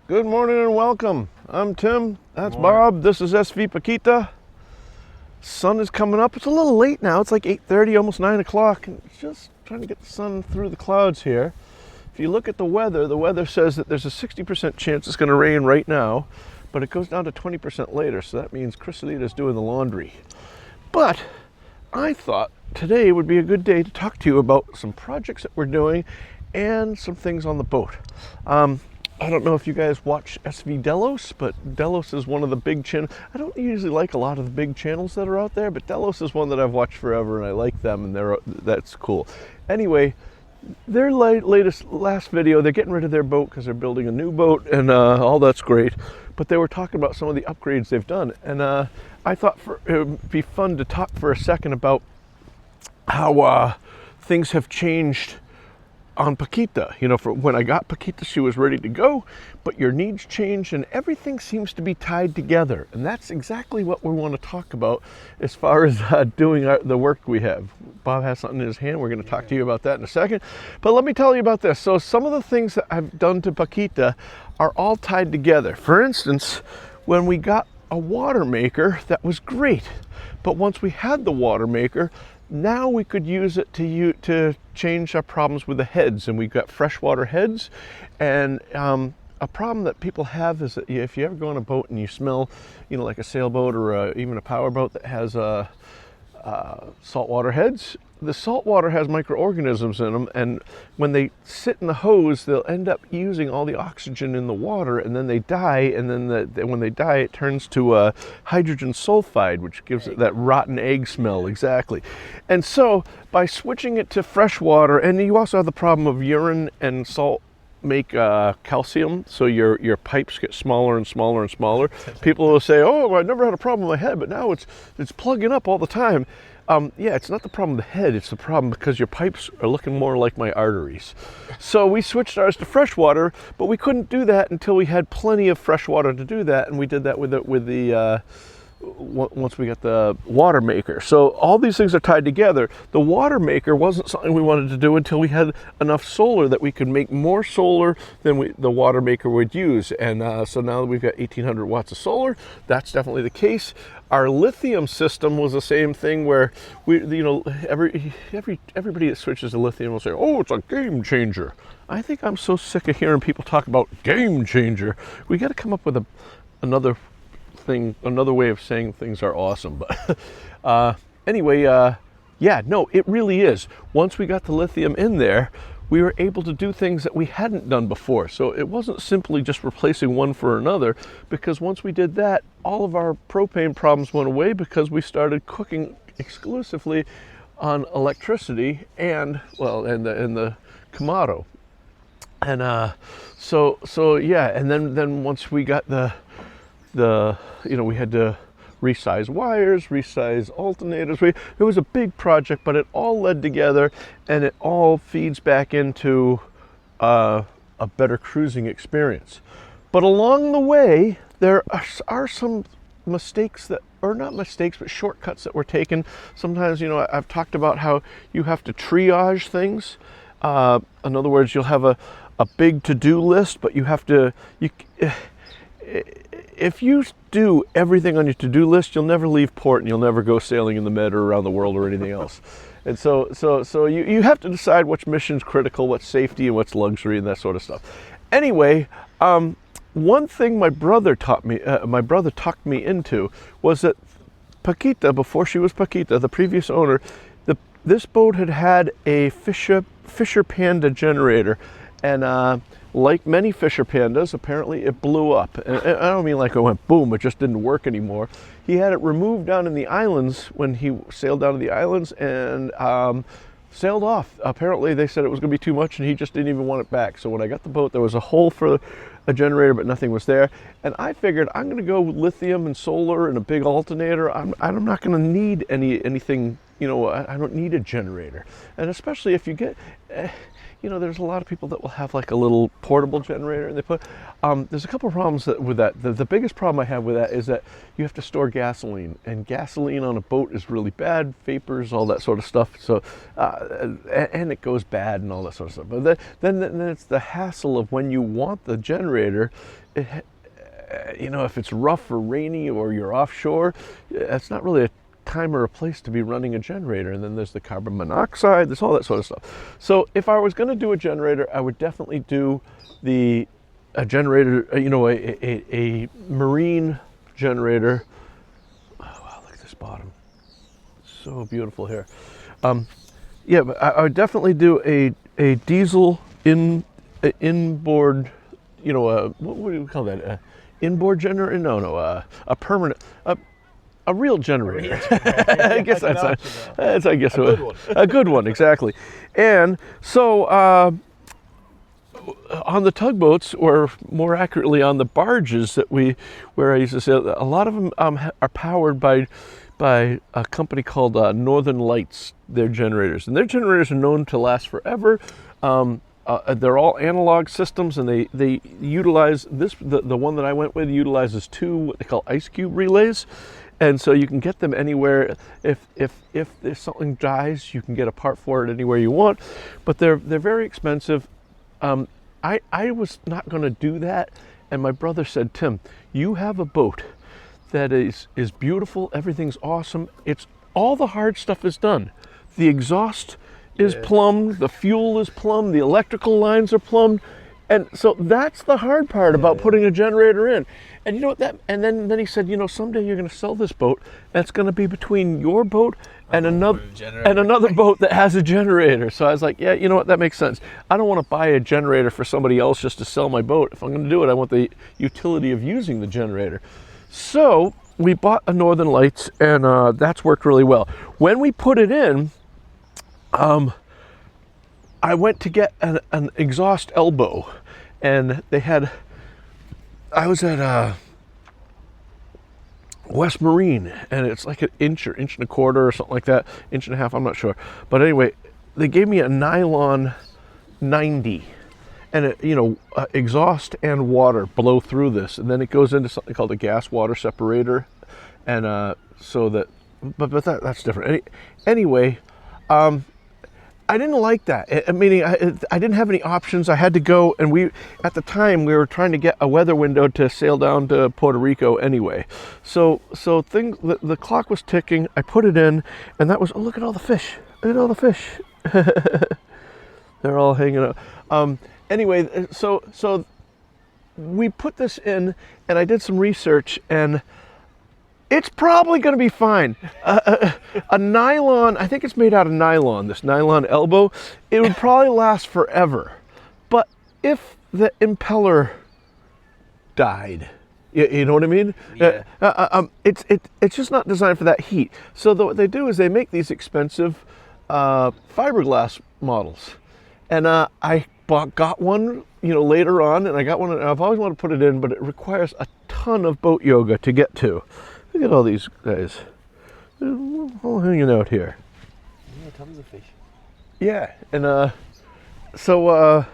Good morning and welcome. I'm Tim. That's Morning. Bob. This is SV Paquita. Sun is coming up. It's a little late now. It's like 8:30, almost 9 o'clock. And it's just trying to get the sun through the clouds here. If you look at the weather says that there's a 60% chance it's going to rain right now, but it goes down to 20% later. So that means Chrysalida's doing the laundry. But I thought today would be a good day to talk to you about some projects that we're doing and some things on the boat. I don't know if you guys watch SV Delos, but Delos is one of the big channels. I don't usually like a lot of the big channels that are out there, but Delos is one that I've watched forever and I like them, and that's cool. Anyway, their last video, they're getting rid of their boat because they're building a new boat, and all that's great. But they were talking about some of the upgrades they've done, and I thought it would be fun to talk for a second about how things have changed on Paquita. You know, for when I got Paquita, she was ready to go, but your needs change and everything seems to be tied together. And that's exactly what we want to talk about as far as doing the work we have. Bob has something in his hand. We're going to talk to you about that in a second. But let me tell you about this. So some of the things that I've done to Paquita are all tied together. For instance, when we got a water maker, that was great. But once we had the water maker, now we could use it to change our problems with the heads, and we've got freshwater heads. And a problem that people have is that if you ever go on a boat and you smell, you know, like a sailboat or even a power boat that has saltwater heads, the salt water has microorganisms in them, and when they sit in the hose, they'll end up using all the oxygen in the water, and then they die, and then when they die, it turns to hydrogen sulfide, which gives it that rotten egg smell, exactly. And so, by switching it to fresh water, and you also have the problem of urine and salt make calcium, so your pipes get smaller and smaller and smaller. People will say, oh, I never had a problem with my head, but now it's plugging up all the time. Yeah, it's not the problem with the head, it's the problem because your pipes are looking more like my arteries. So we switched ours to fresh water, but we couldn't do that until we had plenty of fresh water to do that, and we did that with the once we got the water maker. So all these things are tied together. The water maker wasn't something we wanted to do until we had enough solar that we could make more solar than the water maker would use. And so now that we've got 1,800 watts of solar, that's definitely the case. Our lithium system was the same thing, where everybody that switches to lithium will say, oh, it's a game changer. I think I'm so sick of hearing people talk about game changer. We got to come up with another way of saying things are awesome. But anyway, yeah, no, it really is. Once we got the lithium in there, we were able to do things that we hadn't done before. So it wasn't simply just replacing one for another, because once we did that, all of our propane problems went away because we started cooking exclusively on electricity and the Kamado. And so yeah, and then once we got we had to resize wires, resize alternators. It was a big project, but it all led together, and it all feeds back into a better cruising experience. But along the way, there are some mistakes not mistakes, but shortcuts that were taken. Sometimes, I've talked about how you have to triage things. In other words, you'll have a big to-do list, but you have to, if you do everything on your to-do list, you'll never leave port and you'll never go sailing in the Med or around the world or anything else. And so you have to decide which mission's critical, what's safety, and what's luxury, and that sort of stuff. Anyway, one thing my brother talked me into was that Paquita, before she was Paquita, the previous owner, this boat had a Fisher Panda generator, and like many Fisher Pandas, apparently it blew up. And I don't mean like it went boom, it just didn't work anymore. He had it removed down in the islands when he sailed down to the islands and sailed off. Apparently they said it was going to be too much and he just didn't even want it back. So when I got the boat, there was a hole for a generator, but nothing was there. And I figured I'm going to go with lithium and solar and a big alternator. I'm not going to need anything, I don't need a generator. And especially if you get... there's a lot of people that will have like a little portable generator, and they put, there's a couple of problems with that. The biggest problem I have with that is that you have to store gasoline, and gasoline on a boat is really bad, vapors, all that sort of stuff. So, and it goes bad and all that sort of stuff. But then it's the hassle of when you want the generator, you know, if it's rough or rainy or you're offshore, it's not really a time or a place to be running a generator. And then there's the carbon monoxide, there's all that sort of stuff. So if I was going to do a generator, I would definitely do a generator, you know, a marine generator. Oh wow, look at this bottom, so beautiful here. Yeah, but I would definitely do a diesel inboard, you know, what do we call that? Inboard generator? No, a permanent, a real generator. I guess that's I guess a good one, exactly. And so on the tugboats, or more accurately on the barges where I used to sail, a lot of them are powered by a company called Northern Lights, their generators. And their generators are known to last forever. They're all analog systems, and they utilize this. The one that I went with utilizes 2 what they call ice cube relays, and so you can get them anywhere. If there's something dies, you can get a part for it anywhere you want. But they're very expensive. I was not going to do that, and my brother said, "Tim, you have a boat that is beautiful. Everything's awesome. It's all the hard stuff is done. The exhaust is plumbed, the fuel is plumbed, the electrical lines are plumbed, and so that's the hard part about putting a generator in." And you know what and then he said, you know, someday you're going to sell this boat, that's going to be between your boat and another boat that has a generator. So I was like, yeah, you know what, that makes sense. I don't want to buy a generator for somebody else just to sell my boat. If I'm going to do it, I want the utility of using the generator. So we bought a Northern Lights, and that's worked really well. When we put it in, I went to get an exhaust elbow, and I was at West Marine, and it's like an inch and a quarter or something like that, inch and a half, I'm not sure. But anyway, they gave me a nylon 90, and exhaust and water blow through this, and then it goes into something called a gas water separator, and so that, but that's different. Anyway, I didn't like that. Meaning I didn't have any options. I had to go, and at the time we were trying to get a weather window to sail down to Puerto Rico anyway. So the clock was ticking. I put it in, and that was, oh, look at all the fish. Look at all the fish. They're all hanging out. Anyway, so we put this in, and I did some research, and it's probably going to be fine. A nylon, I think it's made out of nylon, this nylon elbow, it would probably last forever. But if the impeller died, you know what I mean? Yeah. It's just not designed for that heat. So what they do is they make these expensive fiberglass models. And I got one, later on, and I got one, and I've always wanted to put it in, but it requires a ton of boat yoga to get to. Look at all these guys, they're all hanging out here. Yeah, tons of fish. Yeah, and so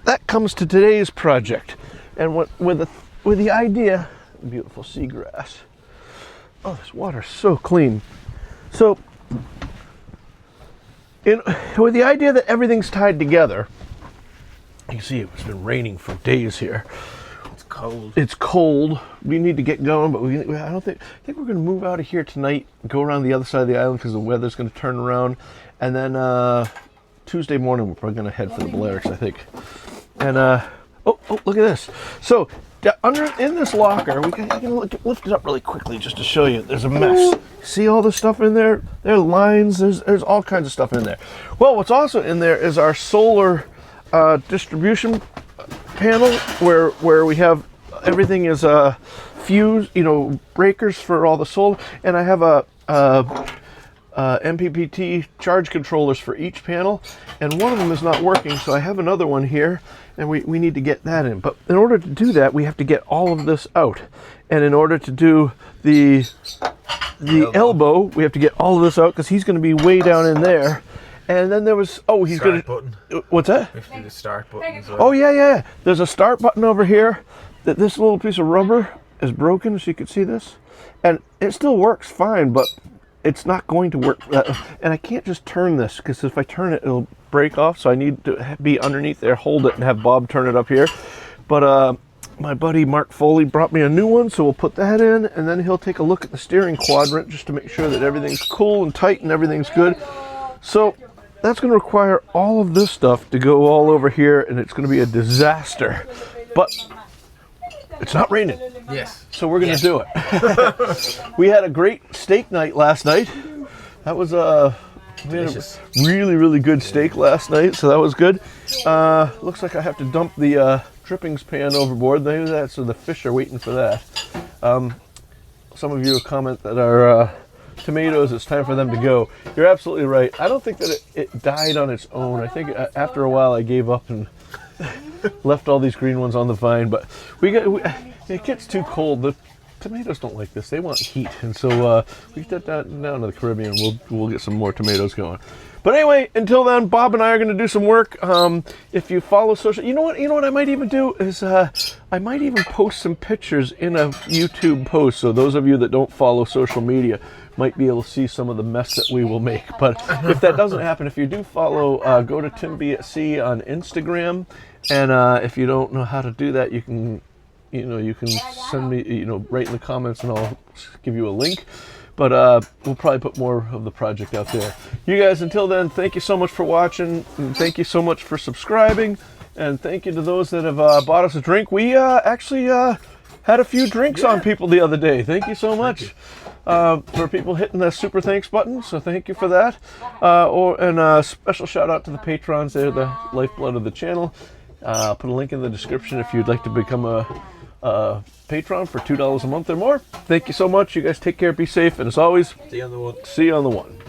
that comes to today's project, and with the idea, beautiful seagrass. Oh, this water's so clean. So, with the idea that everything's tied together, you can see it's been raining for days here. Cold. It's cold. We need to get going, but I think we're going to move out of here tonight, go around the other side of the island because the weather's going to turn around, and then Tuesday morning we're probably going to head for the Balearics, I think. And oh, look at this. So in this locker, I can lift it up really quickly just to show you. There's a mess. See all the stuff in there? There are lines. There's all kinds of stuff in there. Well, what's also in there is our solar distribution panel, where we have everything is fuse, breakers for all the solar, and I have a MPPT charge controllers for each panel, and one of them is not working, so I have another one here, and we need to get that in. But in order to do that, we have to get all of this out, and in order to do the elbow, we have to get all of this out because he's going to be way down in there. And then there was, he's going to, button. What's that? We have to do the start button as well. Oh, yeah. There's a start button over here. This little piece of rubber is broken, so you can see this. And it still works fine, but it's not going to work. And I can't just turn this, because if I turn it, it'll break off. So I need to be underneath there, hold it, and have Bob turn it up here. But my buddy Mark Foley brought me a new one, so we'll put that in, and then he'll take a look at the steering quadrant just to make sure that everything's cool and tight and everything's good. So that's going to require all of this stuff to go all over here, and it's going to be a disaster. But it's not raining. Yes. So we're going to do it. We had a great steak night last night. That was we had a really, really good steak last night, so that was good. Looks like I have to dump the drippings pan overboard. Maybe that's so the fish are waiting for that. Some of you comment that our tomatoes, it's time for them to go. You're absolutely right. I don't think that it died on its own. I think after a while I gave up and left all these green ones on the vine. But it gets too cold. The tomatoes don't like this. They want heat, and so we get that down to the Caribbean. We'll get some more tomatoes going. But anyway, until then, Bob and I are going to do some work. If you follow social, you know what I might even do is I might even post some pictures in a YouTube post. So those of you that don't follow social media might be able to see some of the mess that we will make. But if that doesn't happen, if you do follow, go to Tim B at Sea on Instagram, and if you don't know how to do that, you can send me, write in the comments, and I'll give you a link. But we'll probably put more of the project out there. You guys, until then, thank you so much for watching, and thank you so much for subscribing, and thank you to those that have bought us a drink. We actually had a few drinks on people the other day. Thank you so much for people hitting the super thanks button, so thank you for that. And a special shout out to the patrons. They're the lifeblood of the channel. I'll put a link in the description if you'd like to become a patron for $2 a month or more. Thank you so much. You guys take care, be safe, and as always, See you on the one. see you on the one.